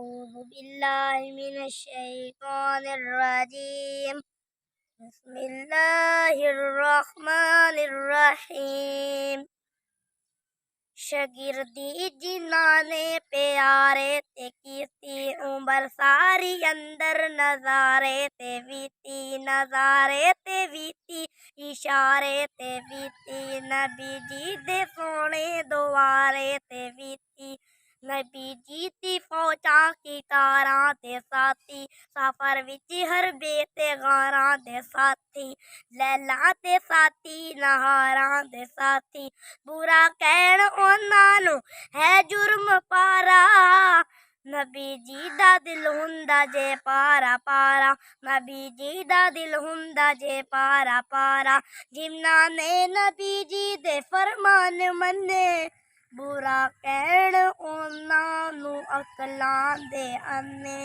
أعوذ بالله من الشيطان الرجيم بسم الله الرحمن الرحيم शागिर्दी जिन्हाने प्यारे ते कीती उम्र सारी अंदर नजारे ते बीती इशारे ते बीती नबी जी दे सोने दुआरे ते बीती नबी जी दी फौजां की तारां दे साथी सफर विच हर बेते गारां दे साथी लैला ते साथी नहारां दे साथी बुरा कहण उन्हां नूं है जुर्म पारा नबी जी दा दिल हुंदा जे पारा पारा नबी जी दा दिल हुंदा जे पारा पारा जिन्हां ने नबी जी दे फरमान मन्ने बुरा कहण उन्हां नूं अकलां दे अन्ने।